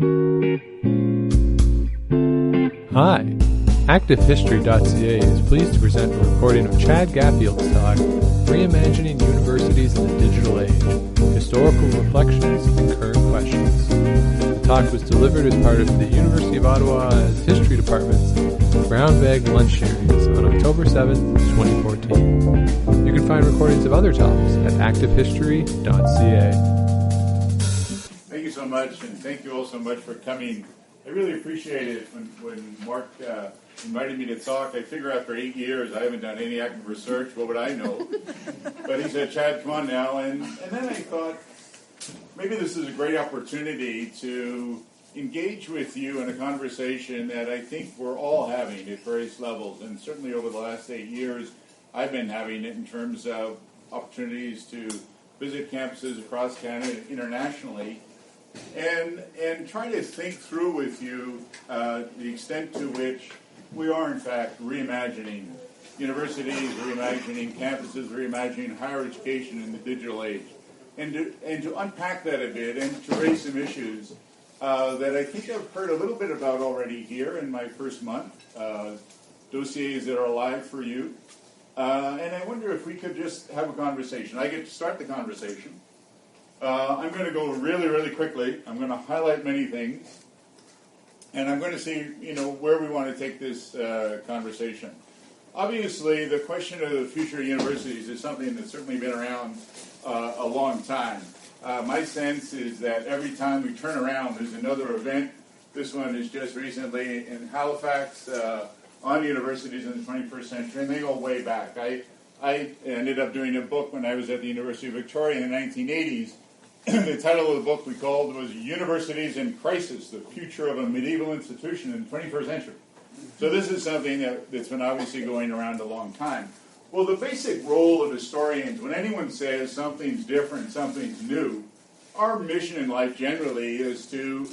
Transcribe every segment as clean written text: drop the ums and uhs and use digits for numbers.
Hi, Activehistory.ca is pleased to present a recording of Chad Gaffield's talk, Reimagining Universities in the Digital Age, Historical Reflections and Current Questions. The talk was delivered as part of the University of Ottawa's History Department's Brown Bag Lunch Series on October 7th, 2014. You can find recordings of other talks at Activehistory.ca. Thank you so much, and thank you all so much for coming. I really appreciate it when Mark invited me to talk. I figure after 8 years I haven't done any active research. What would I know? But he said, Chad, come on now. And then I thought, maybe this is a great opportunity to engage with you in a conversation that I think we're all having at various levels. And certainly over the last 8 years, I've been having it in terms of opportunities to visit campuses across Canada internationally. And try to think through with you the extent to which we are, in fact, reimagining universities, reimagining campuses, reimagining higher education in the digital age. And to unpack that a bit and to raise some issues that I think I've heard a little bit about already here in my first month, dossiers that are alive for you. And I wonder if we could just have a conversation. I get to start the conversation. I'm going to go really, really quickly. I'm going to highlight many things, and I'm going to see, where we want to take this conversation. Obviously, the question of the future of universities is something that's certainly been around a long time. My sense is that every time we turn around, there's another event. This one is just recently in Halifax on universities in the 21st century, and they go way back. I ended up doing a book when I was at the University of Victoria in the 1980s. The title of the book was Universities in Crisis, the Future of a Medieval Institution in the 21st Century. So this is something that's been obviously going around a long time. Well, the basic role of historians, when anyone says something's different, something's new, our mission in life generally is to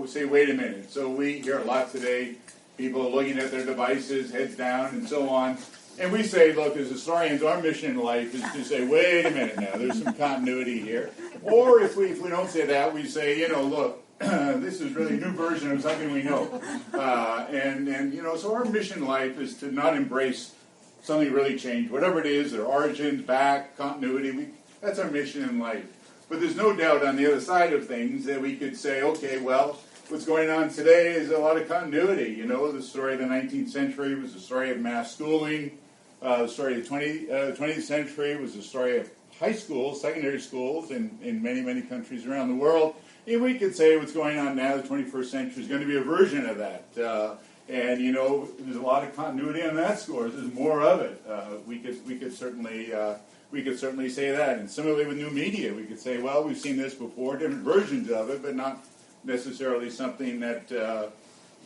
say, wait a minute. So we hear a lot today, people looking at their devices, heads down, and so on. And we say, look, as historians, our mission in life is to say, wait a minute now, there's some continuity here. Or if we don't say that, we say, look, this is really a new version of something we know. So our mission in life is to not embrace something really changed. Whatever it is, their origins, back, continuity, that's our mission in life. But there's no doubt on the other side of things that we could say, okay, well, what's going on today is a lot of continuity. The story of the 19th century was the story of mass schooling. The story of the 20th century was the story of high schools, secondary schools in many, many countries around the world. And we could say what's going on now, the 21st century, is going to be a version of that. There's a lot of continuity on that score. There's more of it. We could certainly say that. And similarly with new media, we could say, well, we've seen this before, different versions of it, but not necessarily something that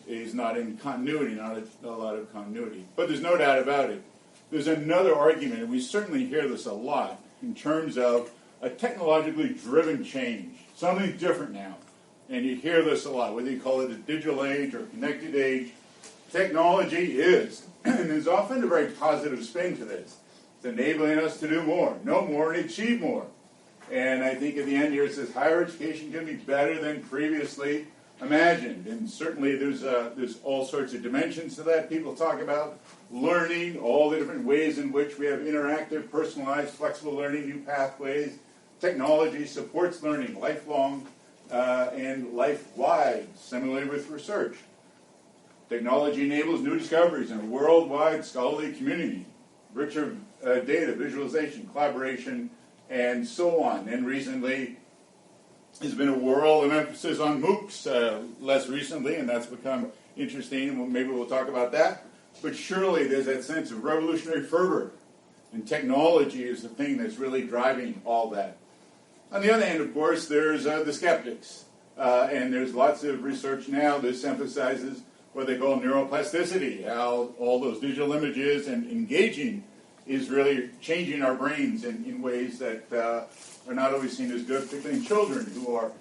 is not in continuity, not a lot of continuity. But there's no doubt about it. There's another argument, and we certainly hear this a lot, in terms of a technologically driven change, something different now. And you hear this a lot, whether you call it a digital age or connected age. Technology is, and there's often a very positive spin to this. It's enabling us to do more, know more, and achieve more. And I think at the end here it says higher education can be better than previously imagined. And certainly there's all sorts of dimensions to that. People talk about learning, all the different ways in which we have interactive, personalized, flexible learning, new pathways. Technology supports learning lifelong and life-wide, similarly with research. Technology enables new discoveries in a worldwide scholarly community, richer data, visualization, collaboration, and so on. And recently, there's been a whirl of emphasis on MOOCs less recently, and that's become interesting, and maybe we'll talk about that. But surely there's that sense of revolutionary fervor, and technology is the thing that's really driving all that. On the other hand, of course, there's the skeptics, and there's lots of research now that emphasizes what they call neuroplasticity, how all those digital images and engaging is really changing our brains in ways that are not always seen as good, particularly in children who are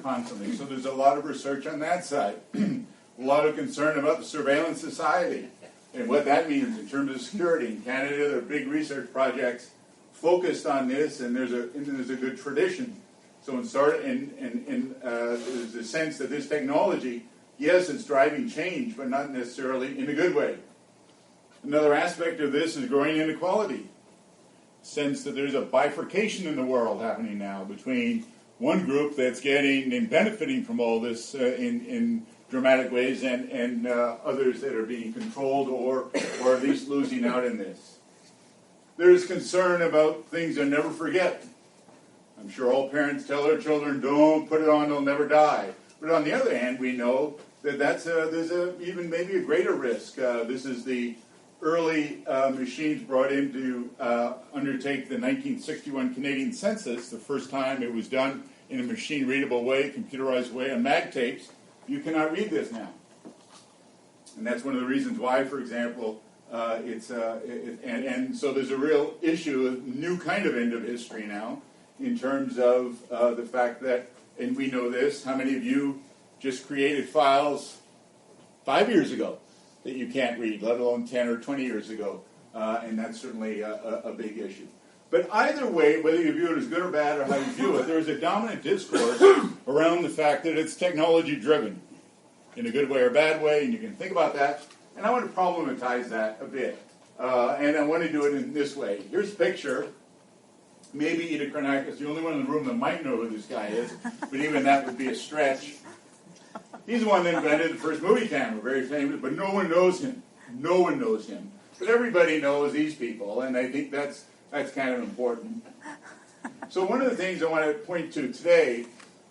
constantly. So there's a lot of research on that side. A lot of concern about the surveillance society and what that means in terms of security. In Canada, there are big research projects focused on this, and there's a good tradition So there's a sense that this technology, yes, it's driving change, but not necessarily in a good way. Another aspect of this is growing inequality. Sense that there's a bifurcation in the world happening now between one group that's getting and benefiting from all this in dramatic ways and others that are being controlled or at least losing out in this. There's concern about things they'll never forget. I'm sure all parents tell their children, don't put it on, they'll never die. But on the other hand, we know that there's even maybe a greater risk. This is the early machines brought in to undertake the 1961 Canadian census, the first time it was done in a machine-readable way, computerized way, on mag tapes. You cannot read this now. And that's one of the reasons why, for example, and so there's a real issue, a new kind of end of history now, in terms of the fact that, and we know this, how many of you just created files 5 years ago that you can't read, let alone 10 or 20 years ago, and that's certainly a big issue. But either way, whether you view it as good or bad or how you view it, there's a dominant discourse around the fact that it's technology-driven in a good way or bad way, and you can think about that. And I want to problematize that a bit, and I want to do it in this way. Here's a picture. Maybe Ida Karnak is the only one in the room that might know who this guy is, but even that would be a stretch. He's the one that invented the first movie camera, very famous, but no one knows him. No one knows him. But everybody knows these people, and I think that's kind of important. So one of the things I want to point to today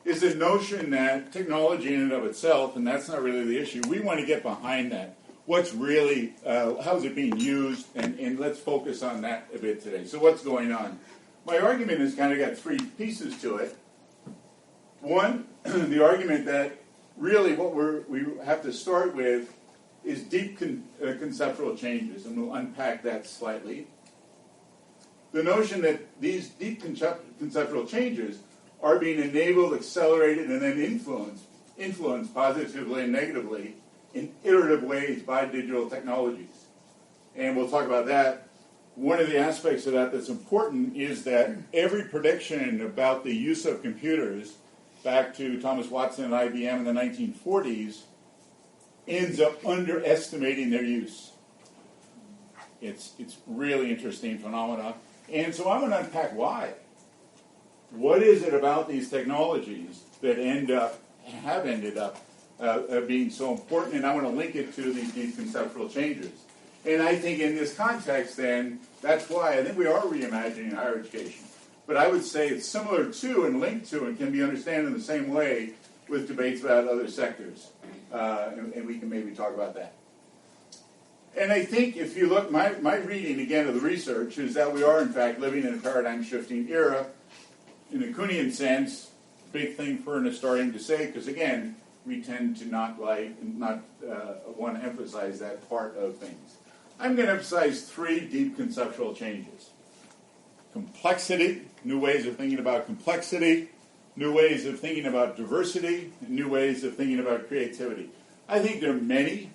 is the notion that technology in and of itself, and that's not really the issue, we want to get behind that. What's really, how is it being used, and let's focus on that a bit today. So what's going on? My argument has kind of got three pieces to it. One, the argument that really what we have to start with is deep conceptual changes, and we'll unpack that slightly. The notion that these deep conceptual changes are being enabled, accelerated, and then influenced positively and negatively in iterative ways by digital technologies. And we'll talk about that. One of the aspects of that that's important is that every prediction about the use of computers back to Thomas Watson and IBM in the 1940s ends up underestimating their use. It's really interesting phenomena. And so I'm going to unpack why. What is it about these technologies that have ended up being so important? And I want to link it to these deep conceptual changes. And I think in this context, then, that's why I think we are reimagining higher education. But I would say it's similar to and linked to and can be understood in the same way with debates about other sectors. And we can maybe talk about that. And I think if you look, my reading, again, of the research is that we are, in fact, living in a paradigm-shifting era. In a Kuhnian sense, big thing for an historian to say, because, again, we tend to not want to emphasize that part of things. I'm going to emphasize three deep conceptual changes. Complexity, new ways of thinking about complexity, new ways of thinking about diversity, and new ways of thinking about creativity. I think there are many.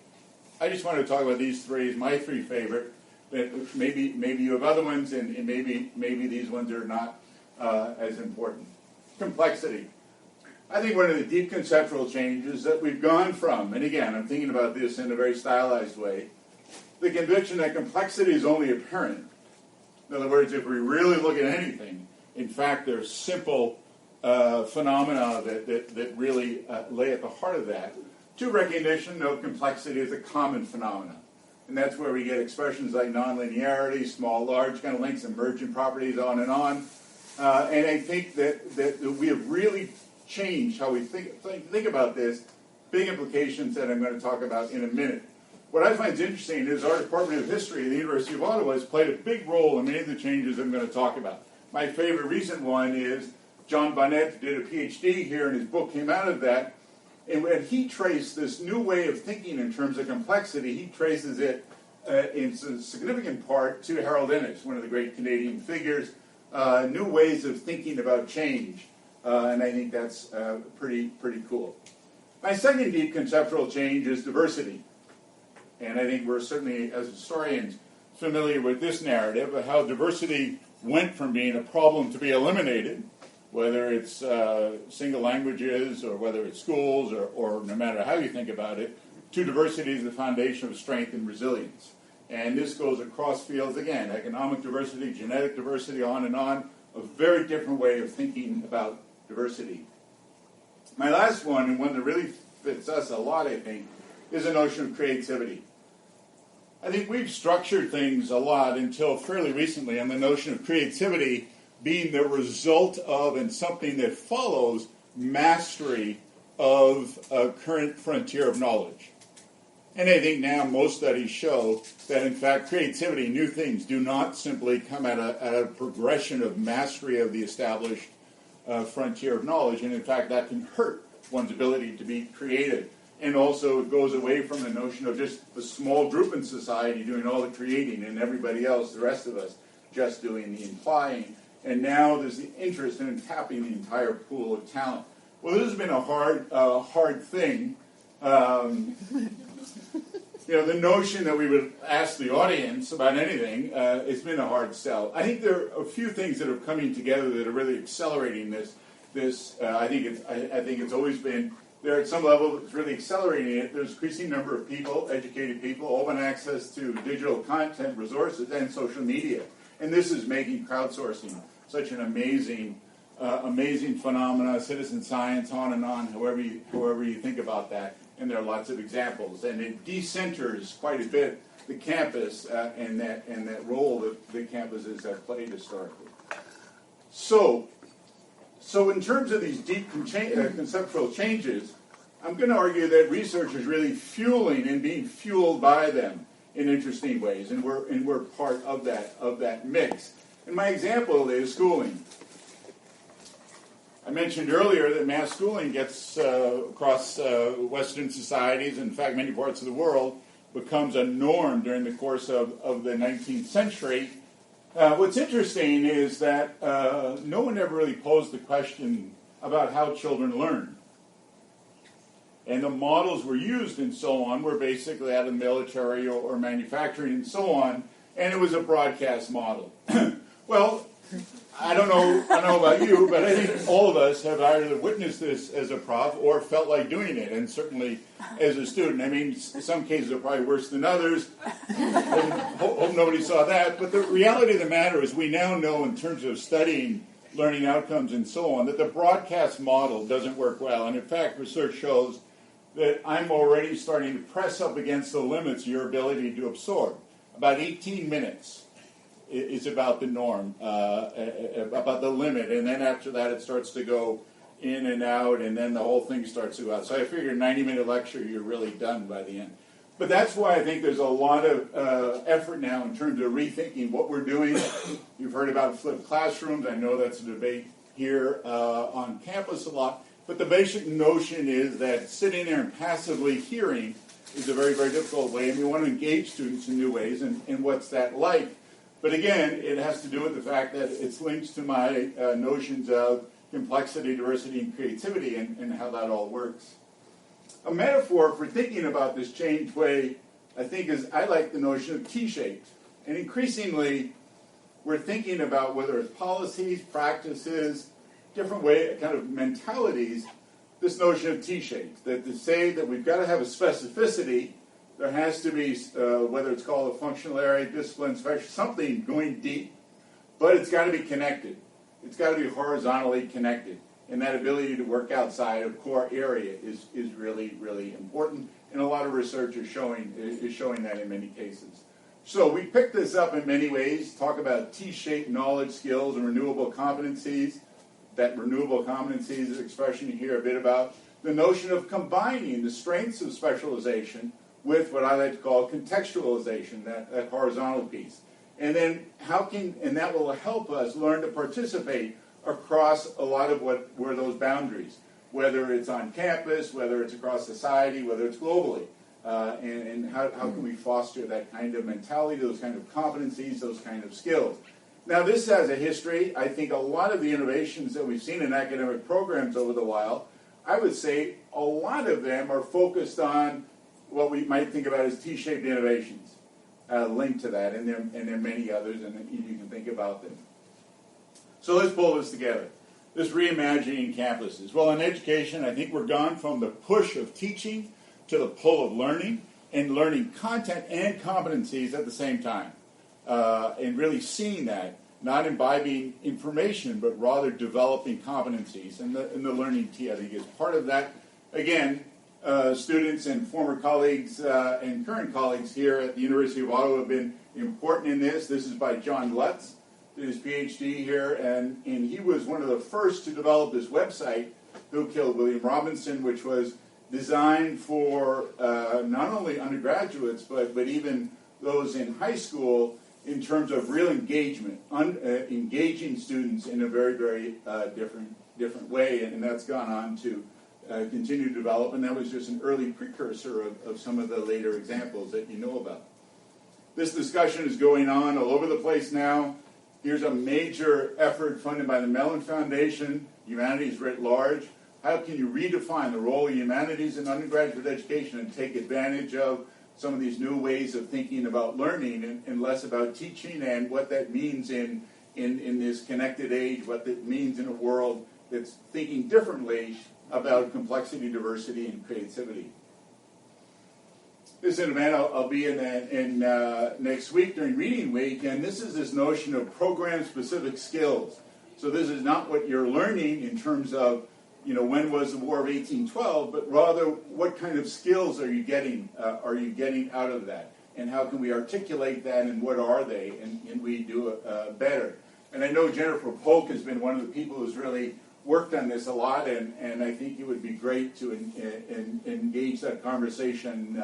I just want to talk about these three as my three favorite. But maybe you have other ones, and maybe these ones are not as important. Complexity. I think one of the deep conceptual changes that we've gone from, and again, I'm thinking about this in a very stylized way, the conviction that complexity is only apparent. In other words, if we really look at anything, in fact, there's simple phenomena that really lay at the heart of that, to recognition of complexity as a common phenomenon. And that's where we get expressions like nonlinearity, small, large kind of links, emergent properties, on and on. And I think that we have really changed how we think about this, big implications that I'm going to talk about in a minute. What I find interesting is our Department of History at the University of Ottawa has played a big role in many of the changes I'm going to talk about. My favorite recent one is John Bonnet did a PhD here, and his book came out of that. And when he traced this new way of thinking in terms of complexity, he traces it in a significant part to Harold Innis, one of the great Canadian figures, new ways of thinking about change. And I think that's pretty cool. My second deep conceptual change is diversity. And I think we're certainly, as historians, familiar with this narrative of how diversity went from being a problem to be eliminated whether it's single languages or whether it's schools or no matter how you think about it, to diversity is the foundation of strength and resilience. And this goes across fields, again, economic diversity, genetic diversity, on and on, a very different way of thinking about diversity. My last one, and one that really fits us a lot, I think, is the notion of creativity. I think we've structured things a lot until fairly recently on the notion of creativity being the result of and something that follows mastery of a current frontier of knowledge. And I think now most studies show that, in fact, creativity, new things, do not simply come at a progression of mastery of the established frontier of knowledge. And, in fact, that can hurt one's ability to be creative. And also it goes away from the notion of just the small group in society doing all the creating and everybody else, the rest of us, just doing the implying. And now there's the interest in tapping the entire pool of talent. Well, this has been a hard thing. The notion that we would ask the audience about anything, it's been a hard sell. I think there are a few things that are coming together that are really accelerating this. I think it's always been there at some level. It's really accelerating it. There's an increasing number of people, educated people, open access to digital content, resources, and social media, and this is making crowdsourcing such an amazing phenomena. Citizen science, on and on. However you think about that. And there are lots of examples, and it decenters quite a bit the campus and that role that the campuses have played historically. So in terms of these deep conceptual changes, I'm going to argue that research is really fueling and being fueled by them in interesting ways, and we're part of that mix. And my example is schooling. I mentioned earlier that mass schooling gets across Western societies, in fact many parts of the world, becomes a norm during the course of the 19th century. What's interesting is that no one ever really posed the question about how children learn. And the models were used and so on were basically out of the military or manufacturing and so on, and it was a broadcast model. Well, I don't know about you, but I think all of us have either witnessed this as a prof or felt like doing it, and certainly as a student. I mean, some cases are probably worse than others. Hope nobody saw that. But the reality of the matter is we now know in terms of studying learning outcomes and so on that the broadcast model doesn't work well. And in fact, research shows that I'm already starting to press up against the limits of your ability to absorb. About 18 minutes is about the norm, about the limit, and then after that it starts to go in and out, and then the whole thing starts to go out. So I figure 90-minute lecture, you're really done by the end. But that's why I think there's a lot of effort now in terms of rethinking what we're doing. You've heard about flipped classrooms. I know that's a debate here on campus a lot. But the basic notion is that sitting there and passively hearing is a very, very difficult way, and we want to engage students in new ways, and what's that like? But again, it has to do with the fact that it's linked to my notions of complexity, diversity, and creativity, and how that all works. A metaphor for thinking about this changed way, I think, is I like the notion of T-shaped. And increasingly, we're thinking about whether it's policies, practices, different way, kind of mentalities, this notion of T-shaped. That to say that we've got to have a specificity, there has to be, whether it's called a functional area, discipline, special, something going deep, but it's got to be connected. It's got to be horizontally connected. And that ability to work outside of core area is really, really important. And a lot of research is showing that in many cases. So we pick this up in many ways, talk about T-shaped knowledge, skills, and renewable competencies. That renewable competencies is an expression you hear a bit about. The notion of combining the strengths of specialization with what I like to call contextualization, that horizontal piece. And then and that will help us learn to participate across a lot of were those boundaries, whether it's on campus, whether it's across society, whether it's globally. And how can we foster that kind of mentality, those kind of competencies, those kind of skills. Now this has a history. I think a lot of the innovations that we've seen in academic programs over the while, I would say a lot of them are focused on what we might think about as T-shaped innovations, linked to that, and there are many others, and you can think about them. So let's pull this together. this reimagining campuses. Well, in education, I think we're gone from the push of teaching to the pull of learning, and learning content and competencies at the same time. And really seeing that, not imbibing information, but rather developing competencies. And the learning T, I think, is part of that. Again, students and former colleagues and current colleagues here at the University of Ottawa have been important in this. This is by John Lutz, did his PhD here, and he was one of the first to develop this website, Who Killed William Robinson, which was designed for not only undergraduates, but even those in high school in terms of real engagement, engaging students in a very, very different way, and that's gone on to continue to develop, and that was just an early precursor of some of the later examples that you know about. This discussion is going on all over the place now. Here's a major effort funded by the Mellon Foundation, Humanities Writ Large. How can you redefine the role of humanities in undergraduate education and take advantage of some of these new ways of thinking about learning and less about teaching, and what that means in this connected age, what that means in a world that's thinking differently about complexity, diversity, and creativity. This is an event I'll be in next week during Reading Week, and this is this notion of program-specific skills. So this is not what you're learning in terms of, when was the War of 1812, but rather what kind of skills are you getting out of that, and how can we articulate that, and what are they, and we do it better. And I know Jennifer Polk has been one of the people who's really worked on this a lot, and I think it would be great to engage that conversation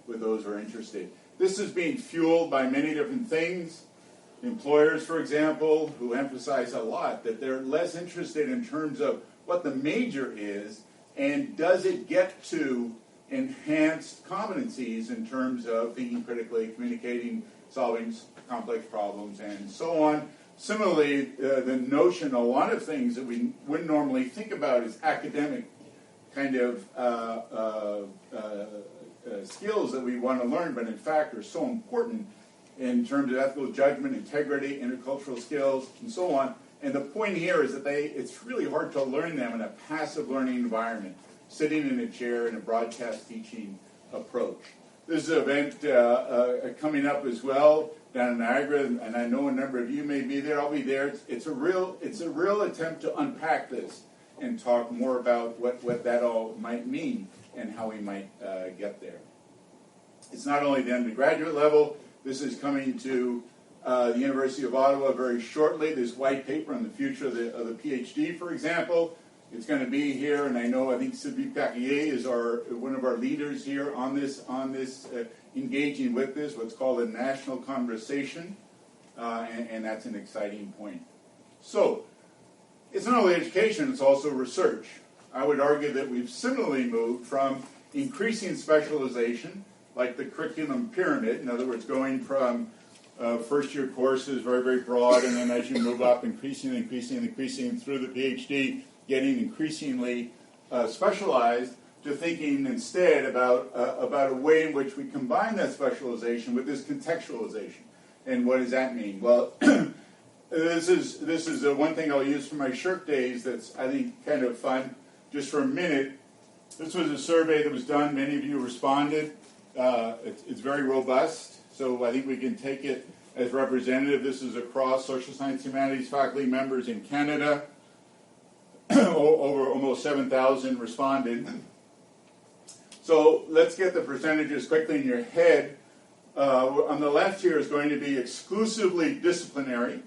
with those who are interested. This is being fueled by many different things. Employers, for example, who emphasize a lot that they're less interested in terms of what the major is, and does it get to enhanced competencies in terms of thinking critically, communicating, solving complex problems, and so on. Similarly, the notion, a lot of things that we wouldn't normally think about as academic kind of skills that we want to learn, but in fact are so important in terms of ethical judgment, integrity, intercultural skills, and so on. And the point here is that it's really hard to learn them in a passive learning environment, sitting in a chair in a broadcast teaching approach. This is an event coming up as well down in Niagara, and I know a number of you may be there. I'll be there. It's a real attempt to unpack this and talk more about what that all might mean and how we might get there. It's not only the undergraduate level. This is coming to the University of Ottawa very shortly. This white paper on the future of the PhD, for example. It's going to be here, and I think Sylvie Perrier is one of our leaders here on this engaging with this, what's called a national conversation, and that's an exciting point. So, it's not only education, it's also research. I would argue that we've similarly moved from increasing specialization, like the curriculum pyramid, in other words, going from first-year courses, very, very broad, and then as you move up, increasing through the PhD, getting increasingly specialized, to thinking instead about a way in which we combine that specialization with this contextualization. And what does that mean? Well, this is one thing I'll use for my shirk days that's, I think, kind of fun. Just for a minute, this was a survey that was done. Many of you responded. It's very robust, so I think we can take it as representative. This is across social science humanities faculty members in Canada. Over almost 7,000 responded. So let's get the percentages quickly in your head. On the left here is going to be exclusively disciplinary,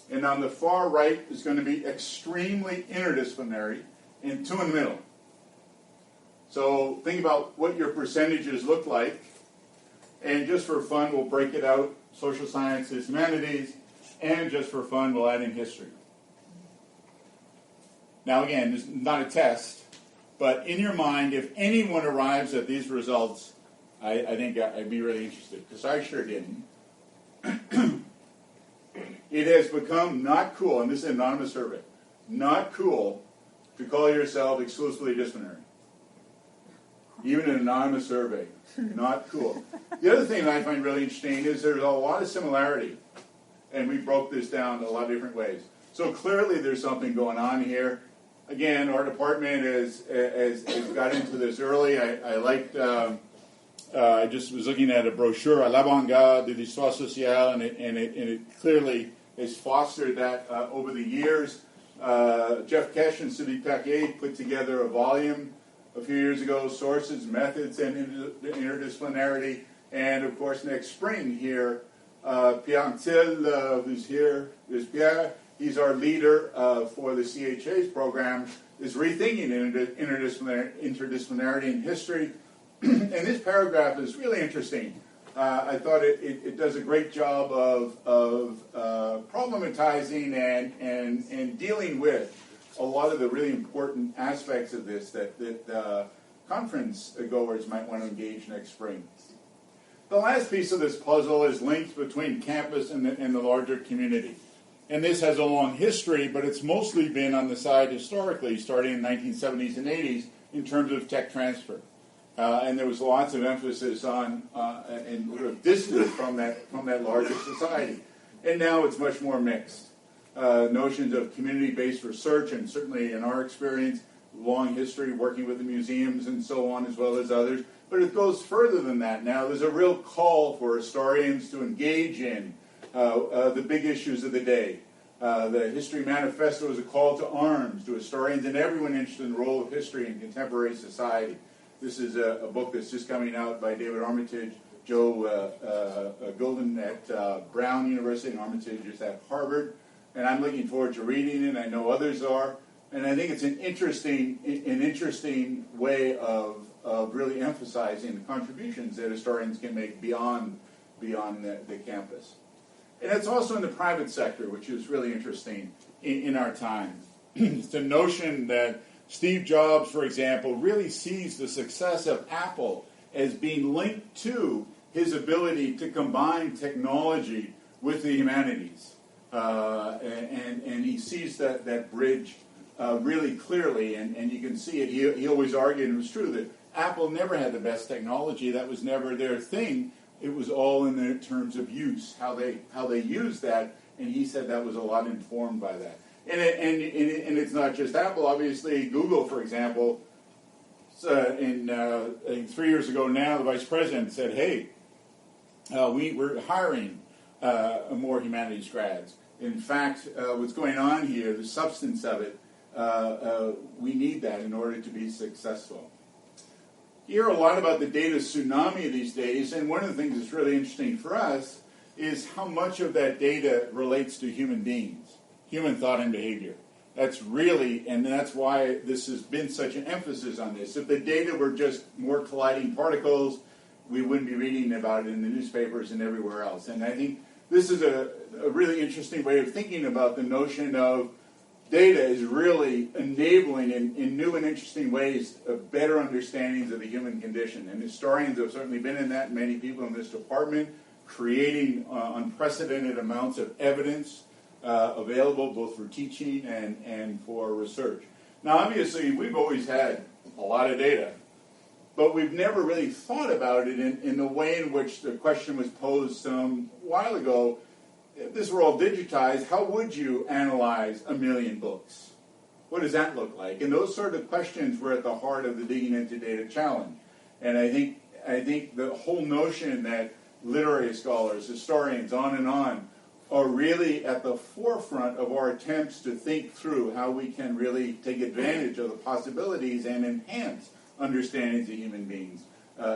and on the far right is going to be extremely interdisciplinary, and two in the middle. So think about what your percentages look like, and just for fun we'll break it out, social sciences, humanities, and just for fun we'll add in history. Now again, this is not a test, but in your mind, if anyone arrives at these results, I think I'd be really interested, because I sure didn't. It has become not cool, and this is an anonymous survey, not cool to call yourself exclusively disciplinary. Even an anonymous survey, not cool. The other thing that I find really interesting is there's a lot of similarity, and we broke this down a lot of different ways. So clearly there's something going on here. Again, our department has got into this early. I liked, I just was looking at a brochure, à l'avant-garde de l'histoire sociale, and it clearly has fostered that over the years. Jeff Kesh and Sylvie Paquet put together a volume a few years ago, Sources, Methods, and Interdisciplinarity. And of course, next spring here, Pierre Anctil, who's here, is Pierre. He's our leader for the CHA's program, is rethinking interdisciplinarity in history. And this paragraph is really interesting. I thought it does a great job of problematizing and dealing with a lot of the really important aspects of this that conference goers might want to engage next spring. The last piece of this puzzle is links between campus and the larger community. And this has a long history, but it's mostly been on the side historically, starting in the 1970s and 80s, in terms of tech transfer. And there was lots of emphasis on and sort of distance from that larger society. And now it's much more mixed. Notions of community-based research, and certainly in our experience, long history working with the museums and so on, as well as others. But it goes further than that now. There's a real call for historians to engage in the big issues of the day. The History Manifesto is a call to arms to historians and everyone interested in the role of history in contemporary society. This is a book that's just coming out by David Armitage, Joe Golden at Brown University, and Armitage is at Harvard. And I'm looking forward to reading it. I know others are. And I think it's an interesting way of really emphasizing the contributions that historians can make beyond the campus. And it's also in the private sector, which is really interesting in our time. It's the notion that Steve Jobs, for example, really sees the success of Apple as being linked to his ability to combine technology with the humanities. And he sees that bridge really clearly, and you can see it. He always argued, and it was true, that Apple never had the best technology. That was never their thing. It was all in the terms of use, how they used that, and he said that was a lot informed by that. And it's not just Apple. Obviously, Google, for example, I think 3 years ago now, the vice president said, "Hey, we're hiring more humanities grads. In fact, what's going on here, the substance of it, we need that in order to be successful." You hear a lot about the data tsunami these days, and one of the things that's really interesting for us is how much of that data relates to human beings, human thought and behavior. That's really, and that's why this has been such an emphasis on this. If the data were just more colliding particles, we wouldn't be reading about it in the newspapers and everywhere else. And I think this is a really interesting way of thinking about the notion of data is really enabling in new and interesting ways better understandings of the human condition. And historians have certainly been in that, many people in this department, creating unprecedented amounts of evidence available both for teaching and for research. Now, obviously, we've always had a lot of data, but we've never really thought about it in the way in which the question was posed some while ago. If this were all digitized, how would you analyze 1 million books? What does that look like? And those sort of questions were at the heart of the Digging Into Data challenge. And I think the whole notion that literary scholars, historians, on and on, are really at the forefront of our attempts to think through how we can really take advantage of the possibilities and enhance understandings of human beings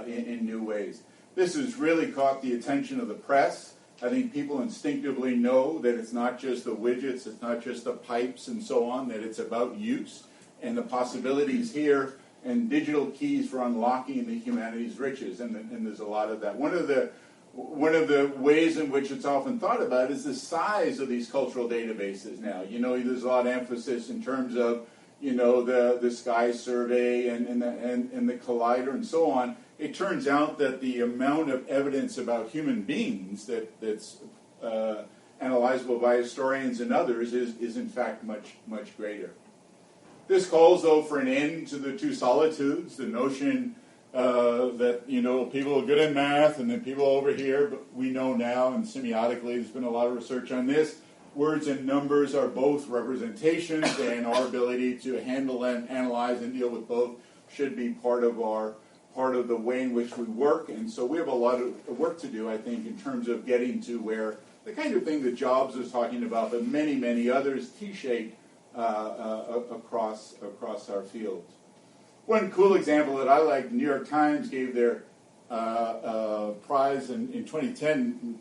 in new ways. This has really caught the attention of the press. I think people instinctively know that it's not just the widgets, it's not just the pipes and so on, that it's about use and the possibilities here and digital keys for unlocking the humanities' riches, and there's a lot of that. One of the ways in which it's often thought about is the size of these cultural databases now. You know, there's a lot of emphasis in terms of, you know, the Sky Survey and the Collider and so on. It turns out that the amount of evidence about human beings that's analyzable by historians and others is in fact much greater. This calls, though, for an end to the two solitudes, the notion that, you know, people are good at math and then people over here, but we know now, and semiotically there's been a lot of research on this, words and numbers are both representations, and our ability to handle and analyze and deal with both should be part of the way in which we work. And so we have a lot of work to do, I think, in terms of getting to where the kind of thing that Jobs was talking about, but many, many others, T-shaped across our fields. One cool example that I like, the New York Times gave their prize in 2010,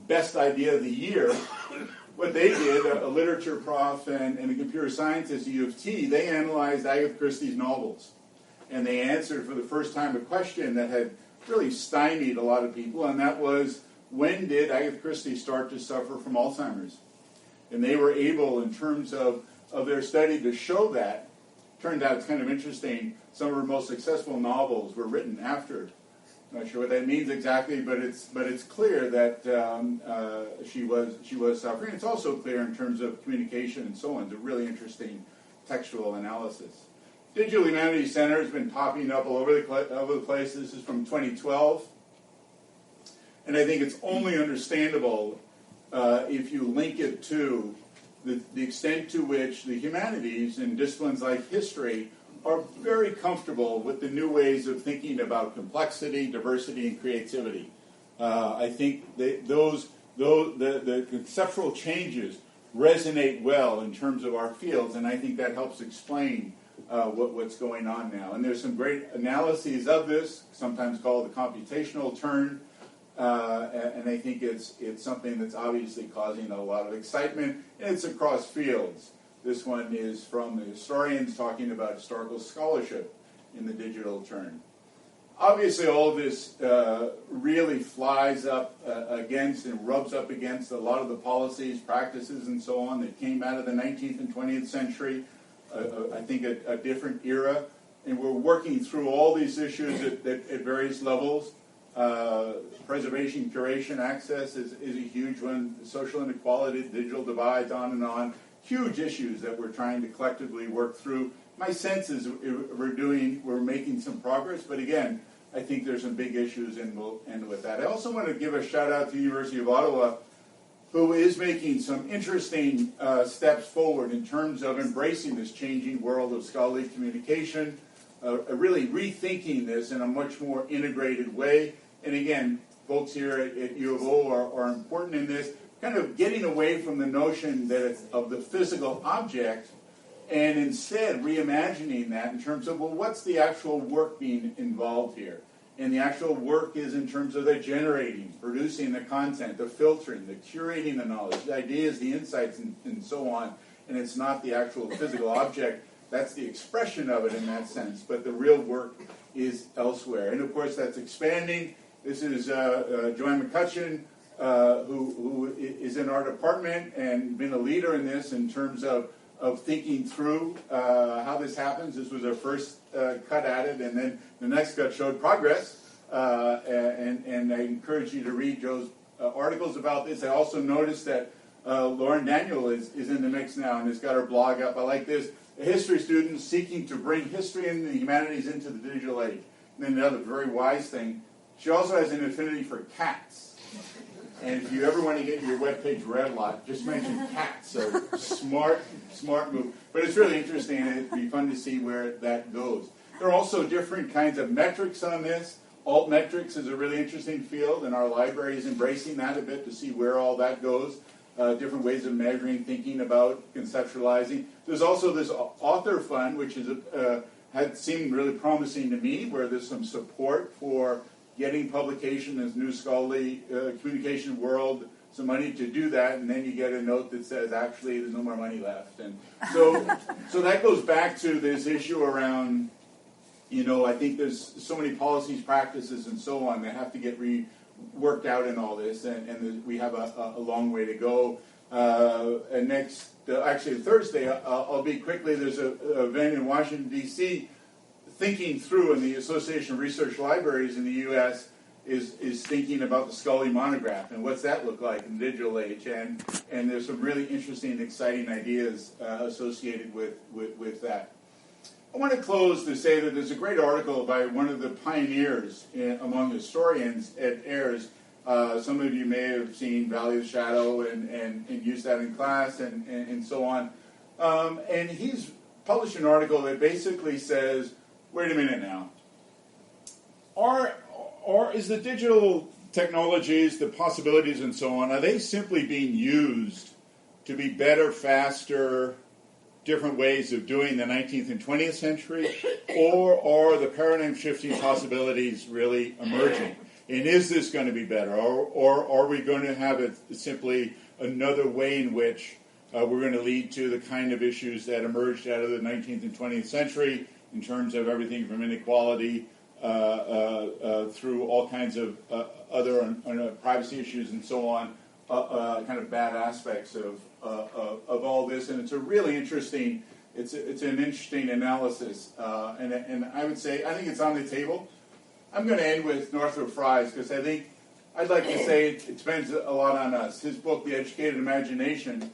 Best Idea of the Year. What they did, a literature prof and a computer scientist at U of T, they analyzed Agatha Christie's novels. And they answered for the first time a question that had really stymied a lot of people, and that was, when did Agatha Christie start to suffer from Alzheimer's? And they were able, in terms of their study, to show that. Turned out it's kind of interesting. Some of her most successful novels were written after. I'm not sure what that means exactly, but it's clear that she was suffering. It's also clear in terms of communication and so on. It's a really interesting textual analysis. Digital Humanities Center has been popping up all over the place. This is from 2012. And I think it's only understandable if you link it to the extent to which the humanities and disciplines like history are very comfortable with the new ways of thinking about complexity, diversity, and creativity. I think the conceptual changes resonate well in terms of our fields, and I think that helps explain what's going on now. And there's some great analyses of this, sometimes called the computational turn, and I think it's something that's obviously causing a lot of excitement, and it's across fields. This one is from the historians talking about historical scholarship in the digital turn. Obviously, all of this really flies up against and rubs up against a lot of the policies, practices, and so on that came out of the 19th and 20th century. I think a different era, and we're working through all these issues at various levels. Preservation, curation, access is a huge one. Social inequality, digital divides, on and on. Huge issues that we're trying to collectively work through. My sense is we're making some progress, but again, I think there's some big issues, and we'll end with that. I also want to give a shout out to the University of Ottawa, who is making some interesting steps forward in terms of embracing this changing world of scholarly communication, really rethinking this in a much more integrated way. And again, folks here at U of O are important in this, kind of getting away from the notion that it's of the physical object, and instead reimagining that in terms of, well, what's the actual work being involved here? And the actual work is in terms of the generating, producing the content, the filtering, the curating the knowledge, the ideas, the insights, and so on. And it's not the actual physical object. That's the expression of it in that sense. But the real work is elsewhere. And of course, that's expanding. This is Joanne McCutcheon, who is in our department and been a leader in this in terms of thinking through how this happens. This was our first cut at it, and then the next cut showed progress. And I encourage you to read Joe's articles about this. I also noticed that Lauren Daniel is in the mix now and has got her blog up. I like this. A history student seeking to bring history and the humanities into the digital age. And then another very wise thing, she also has an affinity for cats. And if you ever want to get your webpage read a lot, just mention cats. So smart move. But it's really interesting, and it'd be fun to see where that goes. There are also different kinds of metrics on this. Alt metrics is a really interesting field, and our library is embracing that a bit to see where all that goes. Different ways of measuring, thinking about, conceptualizing. There's also this author fund, which is had seemed really promising to me, where there's some support for getting publication in this new scholarly communication world, some money to do that, and then you get a note that says, actually, there's no more money left. And so that goes back to this issue around, I think there's so many policies, practices, and so on that have to get worked out in all this, and we have a long way to go. And next, actually Thursday, I'll be quickly, there's an event in Washington, D.C., thinking through, and the Association of Research Libraries in the U.S. is thinking about the Scully monograph, and what's that look like in the digital age, and there's some really interesting and exciting ideas associated with that. I want to close to say that there's a great article by one of the pioneers among historians at Ayers, Some of you may have seen Valley of the Shadow and used that in class and so on. And he's published an article that basically says, wait a minute now. Is the digital technologies, the possibilities and so on, are they simply being used to be better, faster, different ways of doing the 19th and 20th century? Or are the paradigm-shifting possibilities really emerging? And is this going to be better? Or are we going to have it simply another way in which we're going to lead to the kind of issues that emerged out of the 19th and 20th century in terms of everything from inequality through all kinds of other privacy issues and so on, kind of bad aspects of all this. And it's a really interesting, it's an interesting analysis. And I would say, I think it's on the table. I'm going to end with Northrop Frye's because I think I'd like to say it depends a lot on us. His book, The Educated Imagination,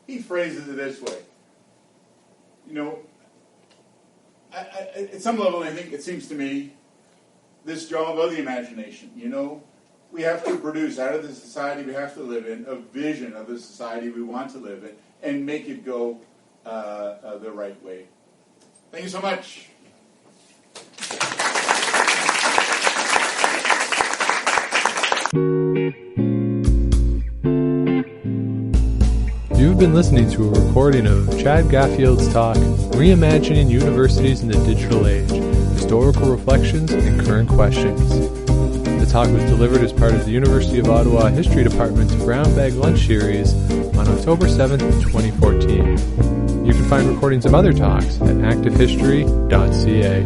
he phrases it this way. You know, at some level, I think it seems to me this job of the imagination, you know, we have to produce out of the society we have to live in a vision of the society we want to live in and make it go the right way. Thank you so much. You've been listening to a recording of Chad Gaffield's talk, Reimagining Universities in the Digital Age, Historical Reflections and Current Questions. The talk was delivered as part of the University of Ottawa History Department's Brown Bag Lunch Series on October 7th, 2014. You can find recordings of other talks at Activehistory.ca.